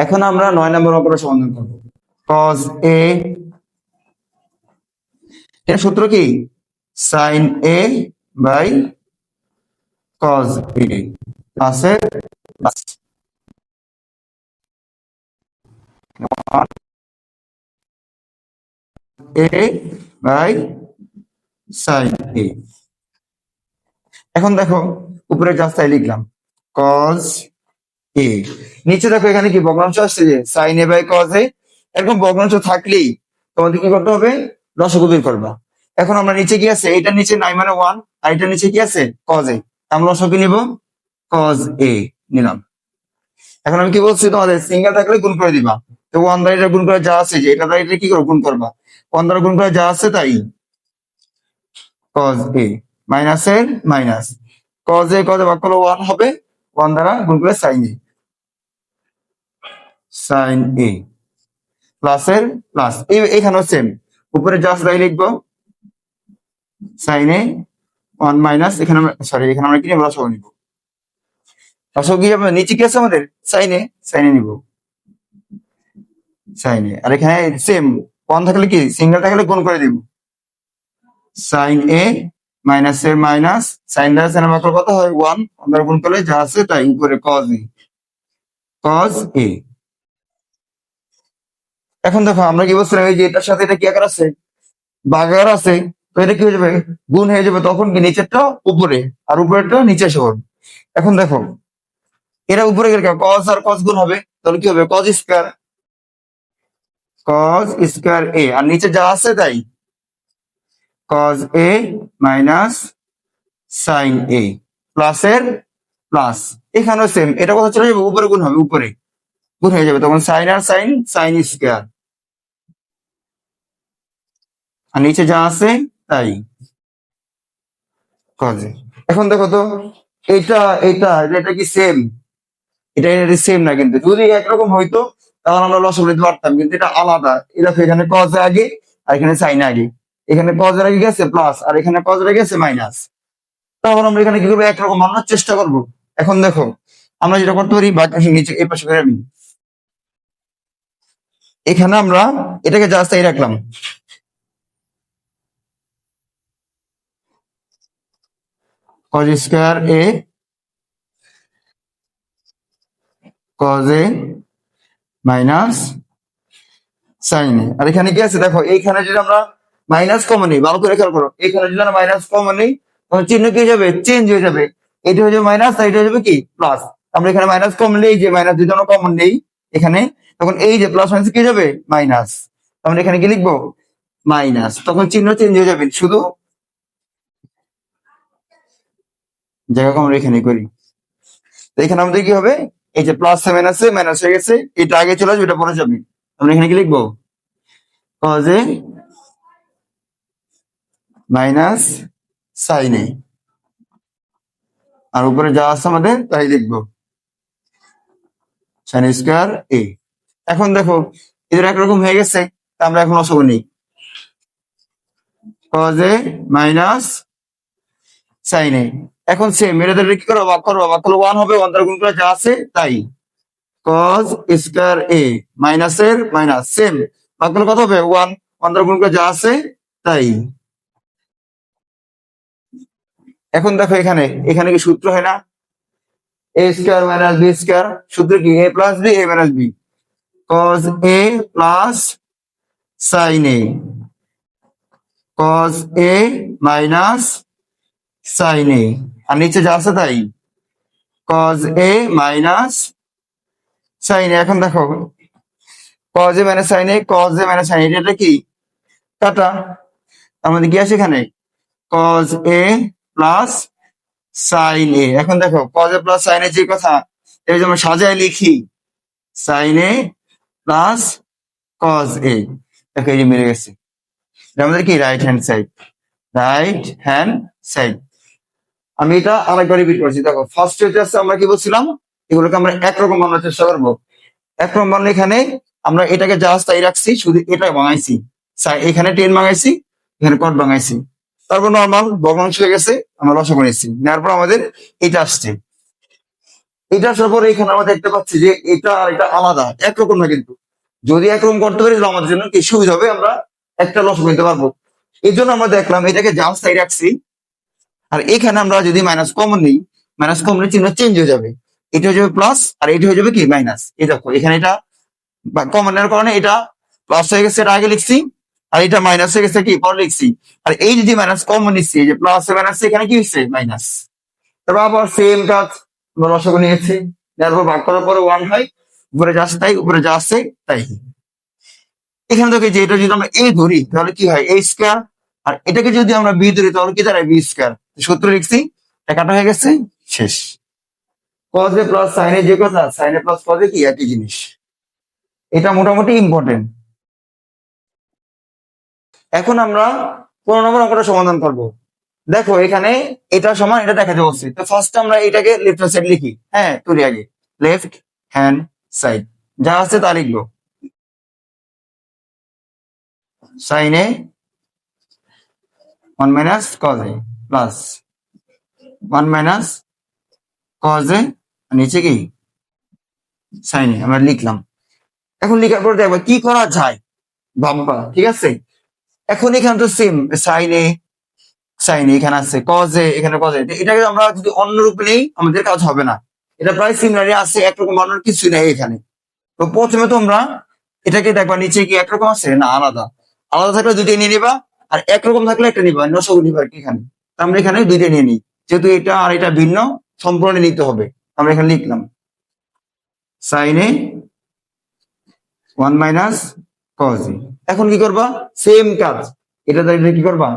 এখন আমরা 9 নম্বর অঙ্কটা সমাধান করব। cos a এর সূত্র কি? sin a by cos a আছে plus a by sin a। এখন দেখো উপরে জাস্ট তাই লিখলাম cos a, নিচে দেখো এখানে কি ভগ্নাংশ আসছে যে sin a by cos a। এরকম ভগ্নাংশ থাকলেই তোমাদের কি করতে হবে? লসাগু বের করবা। এখন আমরা নিচে কি আছে, এটার নিচে 9 মানে 1, আর এটার নিচে কি আছে cos a, আমরা লসাগু নিব cos a নিলাম। এখন আমি কি বলছি তোমাদের, সিঙ্গেল থাকলে গুণ করে দিবা। তো 1 দ্বারা এটা গুণ করে যা আছে, যে এটা দ্বারা এটা কি করো গুণ করবা, 1 দ্বারা গুণ করে যা আছে তাই cos a মাইনাস এর minus cos a cos a ভাগ করলে 1 হবে, 1 দ্বারা গুণ করে sin a প্লাস এর প্লাস এখানেও সেম, উপরে জাস্ট তাই লিখবো sin a 1 মাইনাস এখানে সরি এখানে আমরা কি নেব লসাগু নিব। লসাগু কি হবে, নিচে কি আছে আমাদের sin a নিব sin a, আর এখানে সেম 1 থাকলে কি সিঙ্গেল থাকলে গুণ করে দিব sin a মাইনাস এর মাইনাস sin দ্বারা sin ভাগ করলে কত হয় 1, আমরা গুণ করলে যা আছে তাই উপরে cos a। এখন দেখো আমরা কি বলছিলাম, এই যে এটার সাথে এটা কি আকার আছে, ভাগাকার আছে, তো এটা কি হয়ে যাবে গুণ হয়ে যাবে, তখন কি নিচেরটা উপরে আর উপরেরটা নিচে এসে পড়বে। এখন দেখো এরা উপরে গেলে cos আর cos গুণ হবে, তাহলে কি হবে cos স্কয়ার a, আর নিচে যা আছে তাই cos a minus sin a plus এর প্লাস, এখানেও সেম, এটা কথা চলে যাবে উপরে গুণ হবে, উপরে গুণ হয়ে যাবে, তখন sin আর sin স্কয়ার, আর নিচে যা আছে তাই cos a। এখন দেখো তো এটা এটা এটা কি সেম, এটা সেম না, কিন্তু যদি একরকম হইতো তাহলে আমরা লসাগু নিতে পারতাম, কিন্তু এটা আলাদা। এটা এখানে cos এর আগে আর এখানে sin আগে, এখানে cos এর আগে গেছে প্লাস আর এখানে cos এর আগে গেছে মাইনাস, তাহলে আমরা এখানে কি করবো একরকম বানানোর চেষ্টা করব। এখন দেখো আমরা যেটা করতে পারি, বাকি নিচে এই পাশে করে আমি এখানে আমরা এটাকে জাস্ট তাই রাখলাম cos square a cos a minus sin a, আর এখানে কি আছে দেখো, এইখানে যদি আমরা মাইনাস কমন নিই, ভালো করে খেয়াল করো, এখানে যদি আমরা মাইনাস কমন নিই তখন চিহ্ন কি হয়ে যাবে, চেঞ্জ হয়ে যাবে, এটা হয়ে যাবে মাইনাস আর এটা হয়ে যাবে কি প্লাস। আমরা এখানে মাইনাস কমন নেই, যে মাইনাস যদি আমরা কমন নেই এখানে, তখন এই যে প্লাস মাইনাস কি হয়ে যাবে মাইনাস, আমরা এখানে কি লিখবো মাইনাস, তখন চিহ্ন চেঞ্জ হয়ে যাবে, শুধু জায়গা আমরা এখানে করি। তো এখানে আমাদের কি হবে, এই যে প্লাস মাইনাসে মাইনাস হয়ে গেছে, এটা আগে চলে আসবে এটা পরে যাবে, আমরা এখানে কি লিখবো cos a minus sin a, আর উপরে যা আছে আমাদের তাই লিখবো sin স্কয়ার a। এখন দেখো এদের একরকম হয়ে গেছে, তা আমরা এখন লসাগু নিই cos a minus sin a। এখন সেম এটাদের কি করো, ভাগ করো, ভাগ করলে 1 হবে, 1 দ্বারা গুণ করে যা আছে তাই cos স্কয়ার a মাইনাস এর মাইনাস সেম, ভাগ করলে কত হবে 1, 1 দ্বারা গুণ করে যা আছে তাই। এখন দেখো এখানে এখানে কি সূত্র হয় না, a square minus b square, সূত্র কি a plus b a minus b, cos a plus sin a cos a minus sin a, আর নিচে যা আছে তাই cos a minus sin a। এখন দেখো cos a minus sin a cos a minus sin a, এটা কি কাটা, আমাদের কি আছে এখানে cos a plus sin a। এখন দেখো cos a plus sin a যে কথা, এই যে আমরা সাজায় লিখি sin a plus cos a, দেখো এই যে মিলে গেছে, এটা আমাদের কি রাইট হ্যান্ড সাইড। আমি এটা আরেকবার রিপিট করছি, দেখো ফার্স্ট হচ্ছে আমরা কি বলছিলাম, এগুলোকে আমরা একরকম বানানোর চেষ্টা করবো। একরকম বানানো, এখানে আমরা এটাকে জাস্ট তাই রাখছি, শুধু এটা ভাঙাইছি, এখানে 10 ভাঙাইছি, এখানে কট ভাঙাইছি, তারপর নর্মাল ভগ্নাংশ হয়ে গেছে, আমরা লসাগু নিয়েছি, নেওয়ার পর আমাদের এটা আসছে। এটা আসার পরে এখানে আমরা দেখতে পাচ্ছি যে এটা আর এটা আলাদা, একরকম না কিন্তু। যদি একরকম করতে পারি তাহলে আমাদের জন্য কি সুবিধা হবে, আমরা একটা লসও নিতে পারবো। এই জন্য আমরা দেখলাম এটাকে জাস্ট সাইড রাখছি। আর এখানে আমরা যদি মাইনাস কমন নিই, মাইনাস কমন চিহ্ন চেঞ্জ হয়ে যাবে, এটা হয়ে যাবে প্লাস আর এটা হয়ে যাবে কি মাইনাস। এই দেখো এখানে এটা কমনের কারণে এটা প্লাস হয়ে গেছে, এটা আগে লিখছি, আর এটা মাইনাস হয়ে গেছে কি পরে লিখছি। আর এই যদি মাইনাস কমন নিচ্ছি, এই যে প্লাস মাইনাস এখানে কি হচ্ছে মাইনাস। তারপর আবার সেম কাজ, আমরা রসগো নিয়েছি, তারপর ভাগ করার পরে ওয়ান হয়, উপরে যা আছে তাই, উপরে যা আছে তাই। এখানে দেখি যে এটা যদি আমরা এ ধরি তাহলে কি হয় এ স্কোয়ার, আর এটাকে যদি আমরা বি ধরি তাহলে কি দাঁড়ায় বি স্কোয়ার। সূত্র লিখছি, কাটা হয়ে গেছে, শেষ। Cos a plus sine a যে কথা, sine a plus cos a কি একই জিনিস। এটা মোটামুটি ইম্পর্টেন্ট। এখন আমরা 15 নম্বর অঙ্কটা সমাধান করব। দেখো এখানে এটা সমান এটা দেখাতে বলছি, তো ফার্স্ট আমরা এটাকে লেফট হ্যান্ড সাইড লিখি। হ্যাঁ তুলি আগে, লেফট হ্যান্ড সাইড যা আছে তা লিখবো। Sine a 1 minus cos a plus 1 minus cos a, নিচে কি সাইন এ আমরা লিখলাম। এখন লিখার পর দেখবো কি করা যায়, ভাববা, ঠিক আছে। এখন এখানে তো সেম সাইন এ, সাইন এখানে আছে, কজ এ এখানে কজ এ, এটাকে আমরা যদি অন্য রূপে নেই আমাদের কাজ হবে না। এটা প্রায় সিমিলারই আছে, একরকম বানানোর কিছু নেই এখানে। তো প্রথমে তোমরা এটাকে দেখবা নিচে কি একরকম আছে না আলাদা। আলাদা থাকলে দুইটাই নিয়ে নিবা, আর একরকম থাকলে একটা নিবা, নশো নিবা আর কি এখানে। তো আমরা এখানে দুইটা নিয়ে নিই, যেহেতু এটা আর এটা ভিন্ন, সম্পূর্ণ নিতে হবে। আমরা এখানে লিখলাম sine a 1 minus cos a. এখন কি করবা, সেম কাজ, এটা দ্বারা এটা কি করবা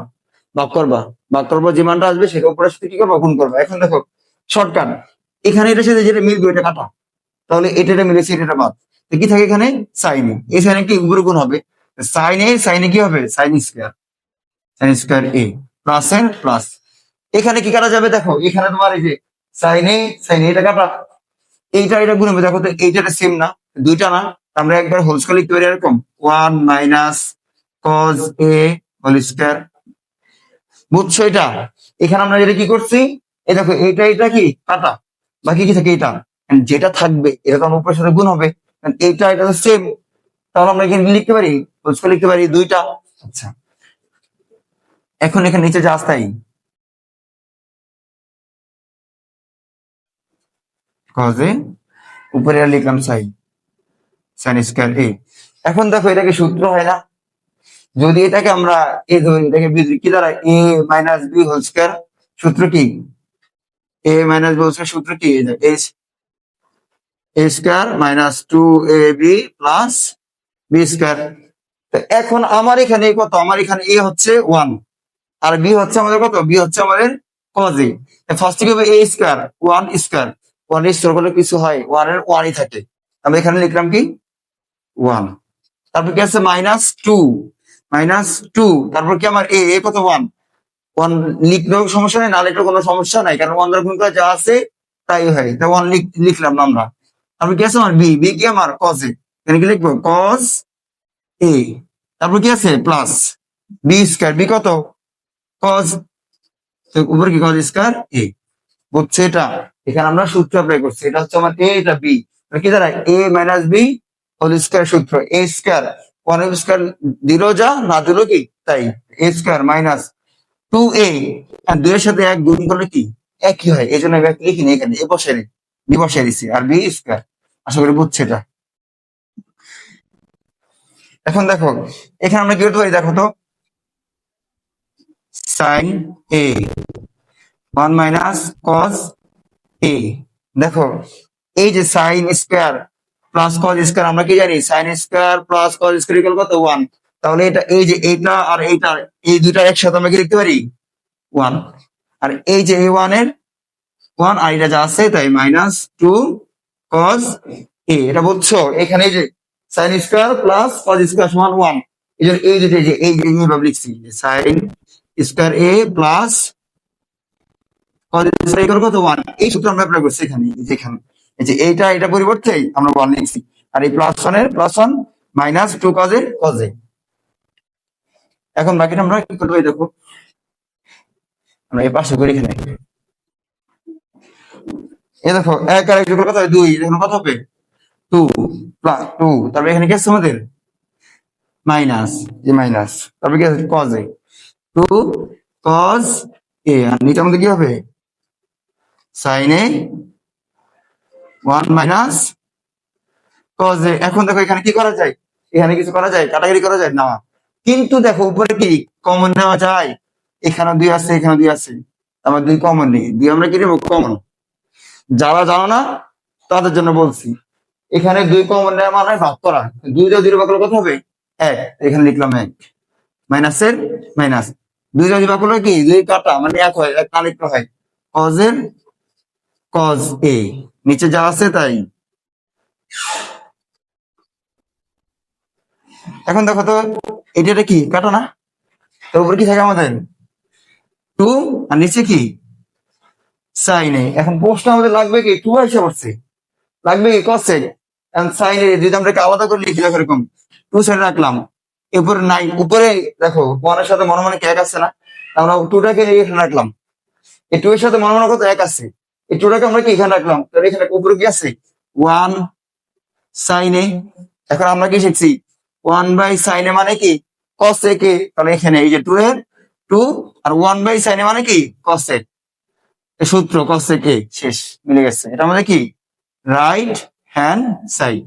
ভাগ করবা, ভাগ করবো, যে মানটা আসবে সেটা উপরের সাথে কি করবা গুণ করবা। এখন দেখো শর্টকাট, এখানে এটার সাথে যেটা মিলবে এটা কাটা, তাহলে এটা মিলেছে এটা বাদ, তো কি থাকে এখানে সাইন এ, এই সাইনে কি উপরে গুণ হবে, সাইনে কি হবে সাইন স্কোয়ার এ প্লাস এন প্লাস। এখানে কি কাটা যাবে, দেখো এখানে তোমার এই যে সাইনে এটা কাটা, এইটা এটা গুণ হবে, দেখো তো এইটা সেম না, দুইটা না, আমরা একবার হোল স্কয়ার লিখতে পারি এরকম 1 minus cos a whole square. বুঝছো এটা। এখানে আমরা যেটা কি করছি, এই দেখো এটা কি কাটা, বাকি কি থাকে এটা, and যেটা থাকবে এটা তো আমার উপরের সাথে গুণ হবে, and এটা তো সেম, তাহলে আমরা এখানে কি লিখতে পারি হোল স্কয়ার লিখতে পারি দুইটা। আচ্ছা, এখন এখানে নিচে যা আছে তাই, কজ এ উপরে আর লিখলাম সাইন স্কয়ার এ। এখন দেখো এটাকে সূত্র হয় না, যদি এটাকে আমরা এ ধরি, এটাকে বি ধরি, কি দাঁড়ায় A minus B whole square. সূত্র কি A minus B whole square, সূত্র কি A square minus 2ab plus B square. তো এখন আমার এখানে কত, আমার এখানে এ হচ্ছে 1 আর বি হচ্ছে আমাদের কত, বি হচ্ছে আমাদের কজ এ। ফার্স্ট কি হবে এ স্কয়ার 1 স্কয়ার, 1 স্কয়ার করলে কিছু হয় 1 এর 1ই থাকে, আমরা এখানে লিখলাম কি 1। তারপর কি আছে মাইনাস টু, তারপর কি আমার এ কত 1, 1 লিখলেও সমস্যা নেই, না লিখলেও কোনো সমস্যা নাই, কারণ 1 দ্বারা গুণ করে যা আছে তাই হয়, তাই 1 লিখলাম না আমরা। তারপর কি আছে আমার বি কি আমার কজ এ, এখানে কি লিখবো কজ এ। তারপর কি আছে প্লাস বি স্কয়ার, বি কত কজ, উপরে কি কজ স্কয়ার এ। বুঝছে এটা, এখানে আমরা সূত্র অ্যাপ্লাই করছি, এটা হচ্ছে আমার এ, এটা বি, কি দাঁড়ায় A minus B whole square, সূত্র এ স্কয়ার 1 স্কয়ার দিলো যা, না দিলো কি তাই, এ স্কয়ার মাইনাস 2a, আর 2 এর সাথে 1 গুণ করলে কি একই হয়, এই জন্য আমি এক লিখিনি, এখানে এ বসে বি বসে দিছি, আর বি স্কয়ার। আশা করি বুঝছে এটা। এখন দেখো এখানে আমরা কি করতে পারি, দেখো তো sine a 1 minus cos a. দেখো এই যে sine square plus cos square, আমরা কি জানি sine square plus cos square equal কত 1, তাহলে এটা এই যে এইটা আর এইটা, এই দুইটা একসাথে আমরা কি লিখতে পারি 1, আর এই যে এই 1 এর 1 আর এটা যা আছে তাই -2 কজ এ। এটা বুঝছো, এখানে এই যে sine square plus cos square সমান 1, এই জন্য এই যে এইভাবে লিখছি সাইন স্কয়ার এ প্লাস কজ স্কয়ার ইকুয়াল কত 1, এই সূত্র আমরা অ্যাপ্লাই করছি এখানে, যেখানে এই যে এটা পরিবর্তে আমরা 1 লিখছি, আর এই +1 এর +1 -2 কজ এ। এখন বাকিটা আমরা কি করবো, দেখো আমরা এই পাশে করি, এখানে এ দেখো এক আর এক যোগ করলে কত হবে? 2, এখন কত হবে? 2 প্লাস 2, তারপরে এখানে কি আছে আমাদের? মাইনাস, যে মাইনাস, তারপরে কি আছে? কজ এ, 2 কজ এ, আর নিচে আমাদের কি হবে? Sine a 1 minus cos a. এখন দেখো এখানে কি করা যায়? এখানে কিছু করা যায়? কাটাকাটি করা যায় না, কিন্তু দেখো উপরে কি কমন নেওয়া যায়? এখানে 2 আছে, এখানে 2 আছে, আমার 2 কমন নেই, 2 আমরা কি নেবো? কমন। যারা জানো না তাদের জন্য বলছি, এখানে 2 কমন নেওয়া মানে ভাগ করা। 2 দিয়ে 2 ভাগ করলে কত হবে? 1, এখানে লিখলাম 1, মাইনাসের মাইনাস। 2 দিয়ে 2 ভাগ করলে কি 2 কাটা মানে 1 হয়, 1 কানেক্ট হয়, কজ এর কজ এ, নিচে যা আছে তাই। এখন দেখো তো, এটা কি কাটো না, তো উপরে কি থাকে আমাদের? 2, আর নিচে কি? সাইন এ। এখন প্রশ্ন আমাদের লাগবে কি? 2 এসে পড়ছে, লাগবে কি? কসেক। এখন সাইন এ যদি আমরা আলাদা করে লিখি, দেখো এরকম 2 সাইডে রাখলাম, এরপরে নাই উপরে দেখো 1 এর সাথে মনে মনে কি 1 আছে না, আমরা 2টাকে এখানে রাখলাম, এই 2 এর সাথে মনে মনে কত 1 আছে, এই 2টাকে আমরা কি এখানে রাখলাম, তাহলে এখানে উপরে কি আছে? 1 সাইন এ। এখন আমরা কি শিখছি? 1 বাই সাইন এ মানে কি? কসেক এ। তাহলে এখানে এই যে 2 এর 2, আর 1 বাই সাইন এ মানে কি? কসেক। সূত্র কসেক এ, শেষ, মিলে গেছে। এটা আমাদের কি? Right hand side.